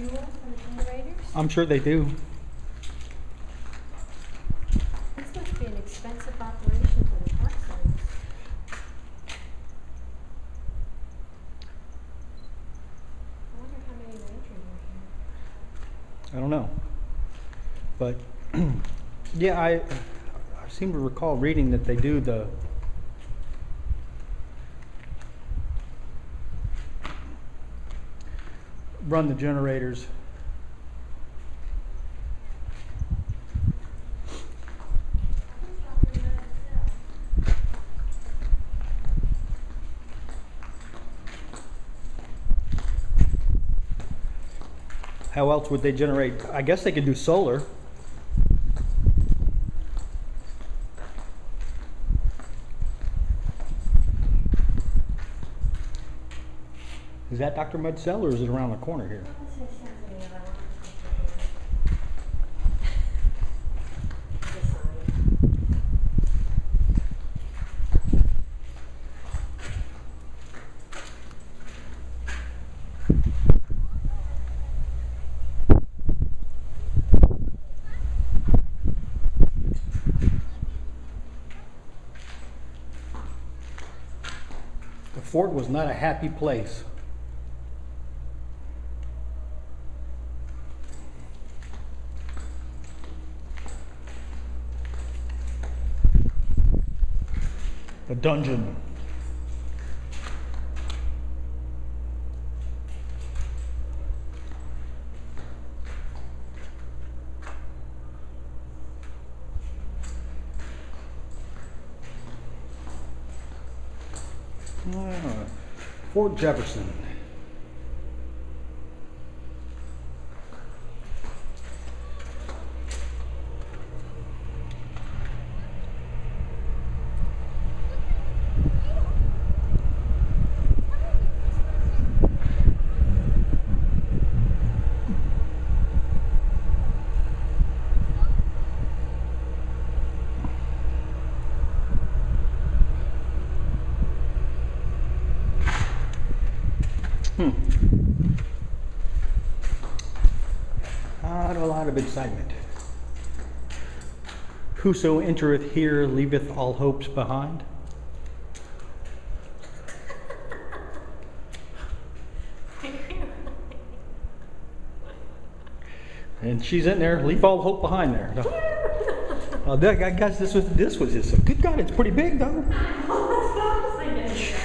fuel for the generators? I'm sure they do. This must be an expensive operation for the Park Service. I wonder how many rangers are here. I don't know. But yeah, I seem to recall reading that they do the run the generators. How else would they generate? I guess they could do solar. Is that Dr. Mudsell, or is it around the corner here? The fort was not a happy place. A dungeon. Fort Jefferson. Not a lot of excitement. Whoso entereth here leaveth all hopes behind. And she's in there, leave all hope behind there. I guess this was just, good God, it's pretty big though.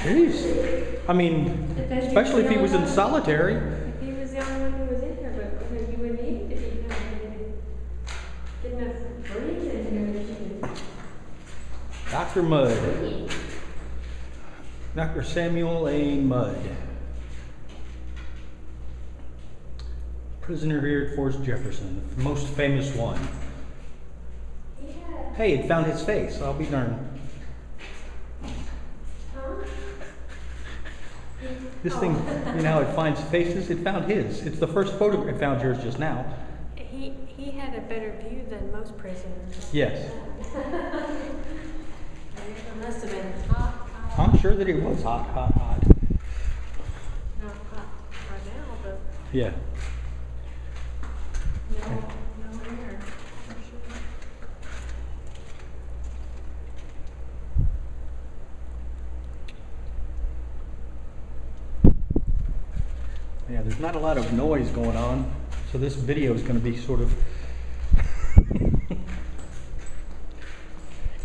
Jeez. I mean, especially if he was in solitary. If he was the only one who was in here, but you would need to be get enough breeze in here. Dr. Mudd. Dr. Samuel A. Mudd. Prisoner here at Fort Jefferson, the most famous one. Yeah. Hey, it found his face. I'll be darned. This thing, you know how it finds faces? It found his. It's the first photograph. It found yours just now. He had a better view than most prisoners. Yes. It must have been hot. I'm sure that it was hot. Not hot right now, but Yeah. no air. For sure. Yeah, there's not a lot of noise going on, so this video is going to be sort of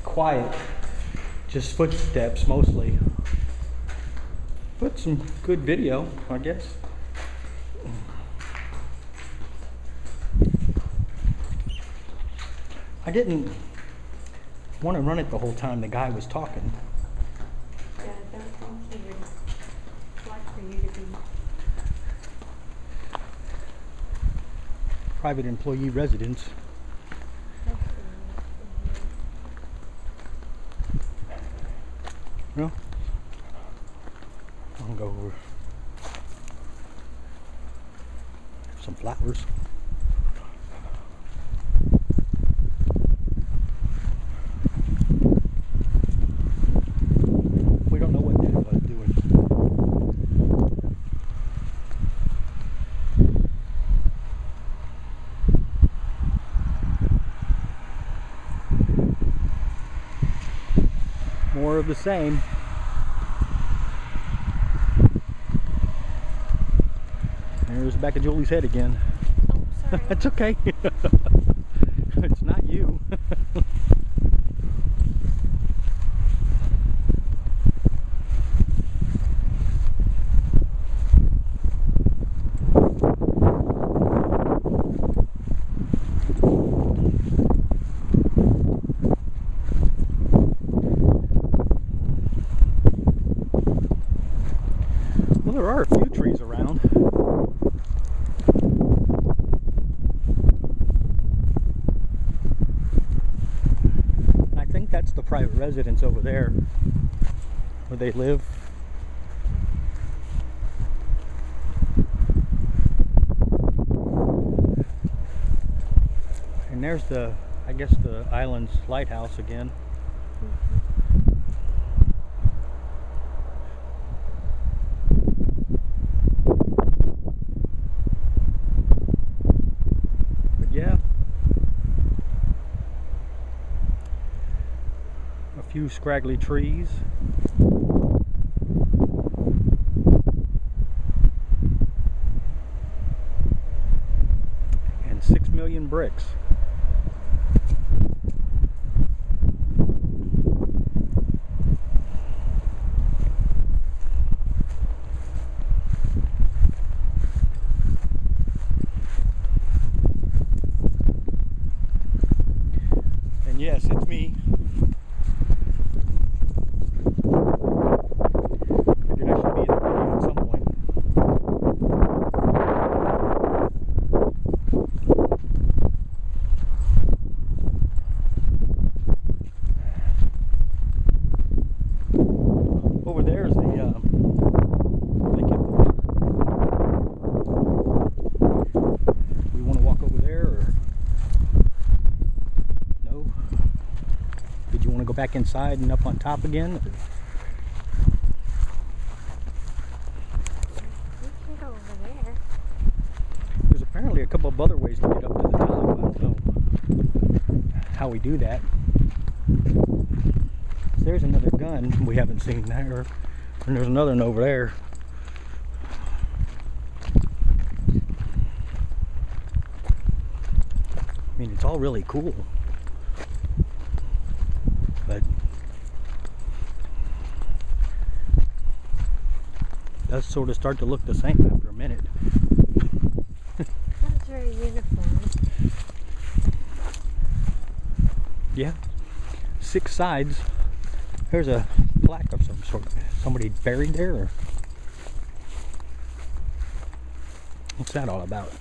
quiet, just footsteps mostly, but some good video, I guess. I didn't want to run it the whole time the guy was talking. Yeah, I don't think he would like for you to be. Private employee residence. Well, I'll go over some flowers. We don't know what that was doing. of the same. There's the back of Julie's head again. Oh, sorry. That's okay. It's not you. Well, there are a few trees around. I think that's the private residence over there where they live. And there's the, I guess, the island's lighthouse again. Yeah, a few scraggly trees. And 6 million bricks. Yes, it's me. Figured I should be in the video at some point. Over there's the lake at the water. We want to walk over there, or no? Did you want to go back inside and up on top again? We can go over there. There's apparently a couple of other ways to get up to the top. I don't know how we do that. There's another gun we haven't seen there, and there's another one over there. I mean, it's all really cool, but it does sort of start to look the same after a minute. That's very uniform. Yeah, 6 sides. There's a plaque of some sort. Somebody buried there, or what's that all about?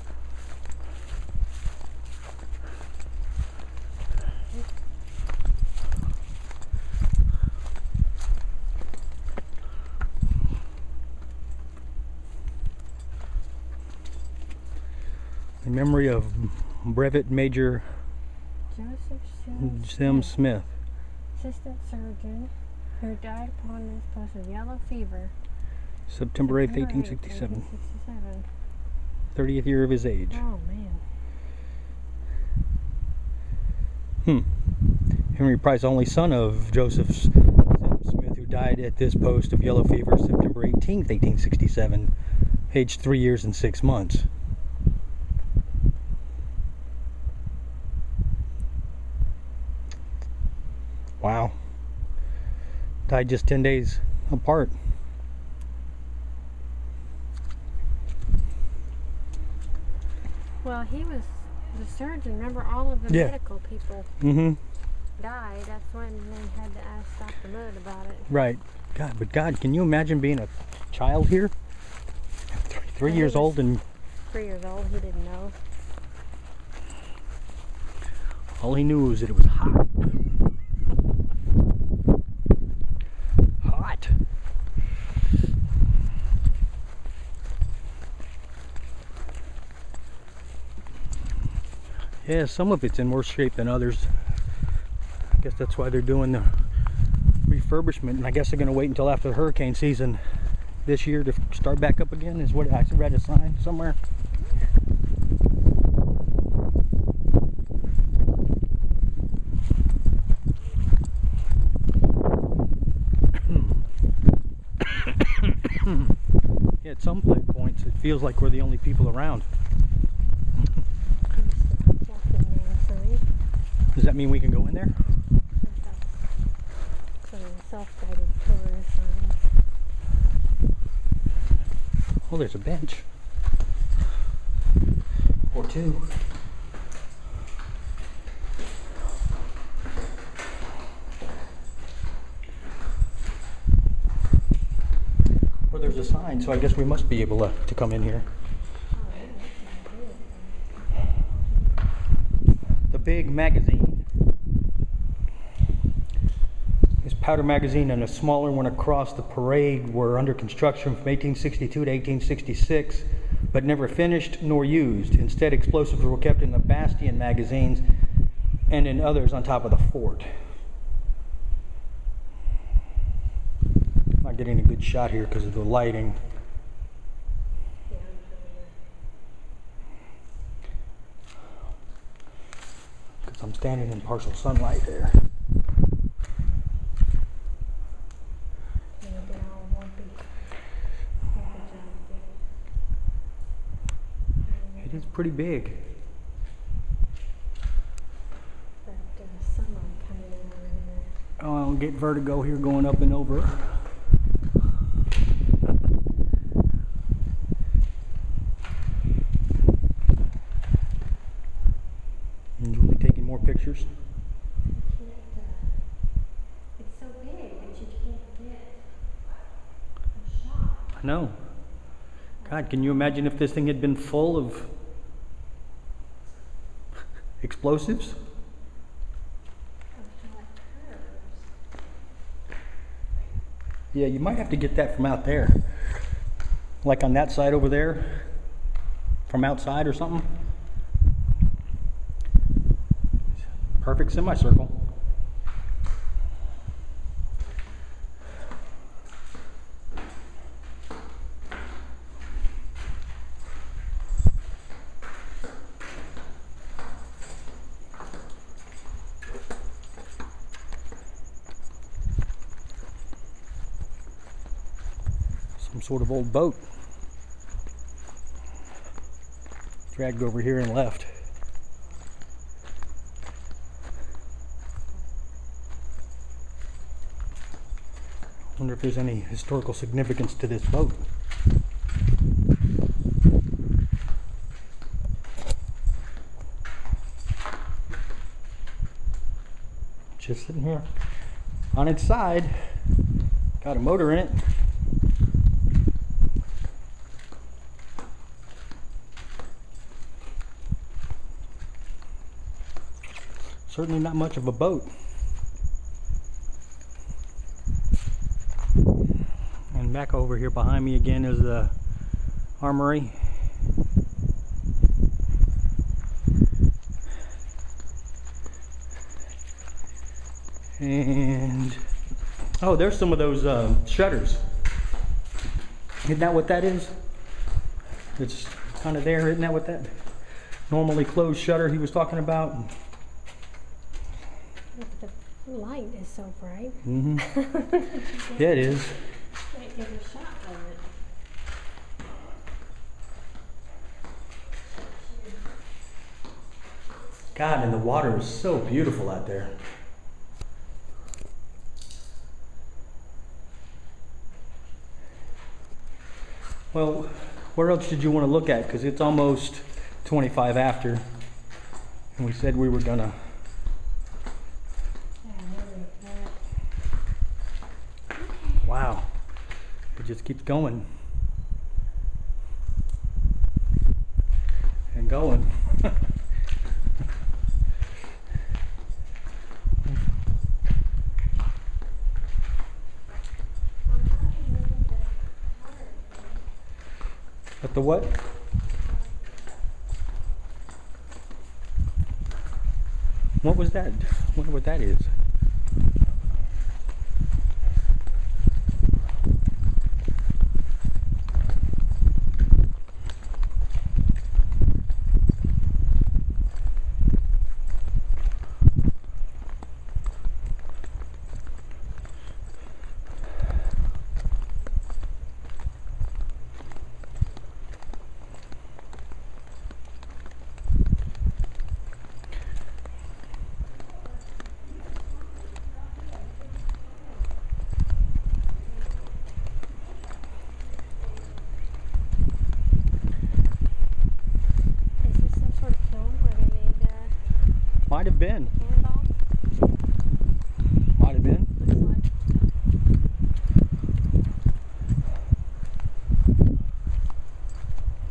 In memory of Brevet Major Joseph Sim Smith. Assistant surgeon who died upon this post of yellow fever. September 8th, 1867. 30th year of his age. Oh man. Henry Price, only son of Joseph Sim Smith, who died at this post of yellow fever September 18th, 1867, aged 3 years and 6 months. Wow. Died just 10 days apart. Well, he was the surgeon. Remember, all of the medical people died. That's when they had to ask Dr. Mudd about it. Right. God, but God, can you imagine being a child here? 3 years old and... 3 years old, he didn't know. All he knew was that it was hot. Hot. Yeah, some of it's in worse shape than others. I guess that's why they're doing the refurbishment, and I guess they're going to wait until after the hurricane season this year to start back up again, is what I read a sign somewhere. feels like we're the only people around. Does that mean we can go in there? It's a self-guided tour sign. Oh, there's a bench. Or two. Well, there's a sign, so I guess we must be able to come in here. The big magazine. This powder magazine and a smaller one across the parade were under construction from 1862 to 1866, but never finished nor used. Instead, explosives were kept in the bastion magazines and in others on top of the fort. Not getting a good shot here because of the lighting. Because I'm standing in partial sunlight there. It is pretty big. Oh, I'll get vertigo here going up and over. And you'll be taking more pictures. It's so big that you can't get a shot. I know. God, can you imagine if this thing had been full of explosives? Yeah, you might have to get that from out there. Like on that side over there, from outside or something. Perfect semicircle. Some sort of old boat. Dragged over here and left. Wonder if there's any historical significance to this boat. Just sitting here on its side. Got a motor in it. Certainly not much of a boat. And back over here behind me again is the armory. And oh, there's some of those shutters. Isn't that what that is? It's kind of there, isn't that what that normally closed shutter he was talking about? The light is so bright. Mm-hmm. Yeah, it is. Can't get a shot of it. God, and the water is so beautiful out there. Well, where else did you want to look at? Because it's almost 25 after. And we said we were gonna. Wow. It just keeps going. And going. At the what? What was that? I wonder what that is. been. Handoff, Might have been. looks like.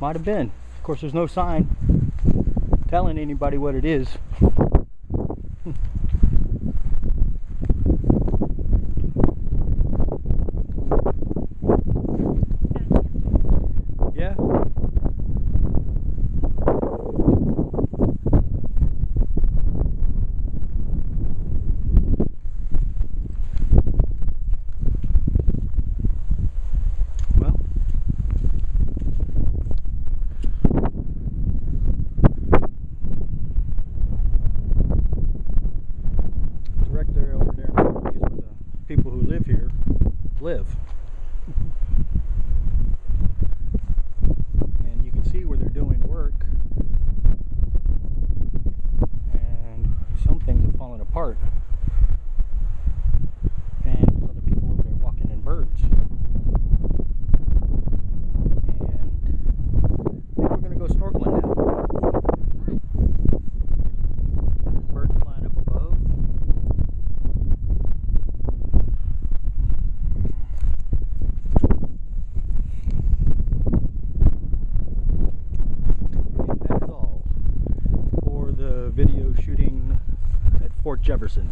Might have been. Of course, there's no sign telling anybody what it is. Yeah. Well, director over there is where the people who live here live. And you can see where they're doing work, and some things have fallen apart, and there's other people over there walking in birds. And I think we're going to go snorkeling now. There's birds flying up above. And that is all for the video shooting at Fort Jefferson.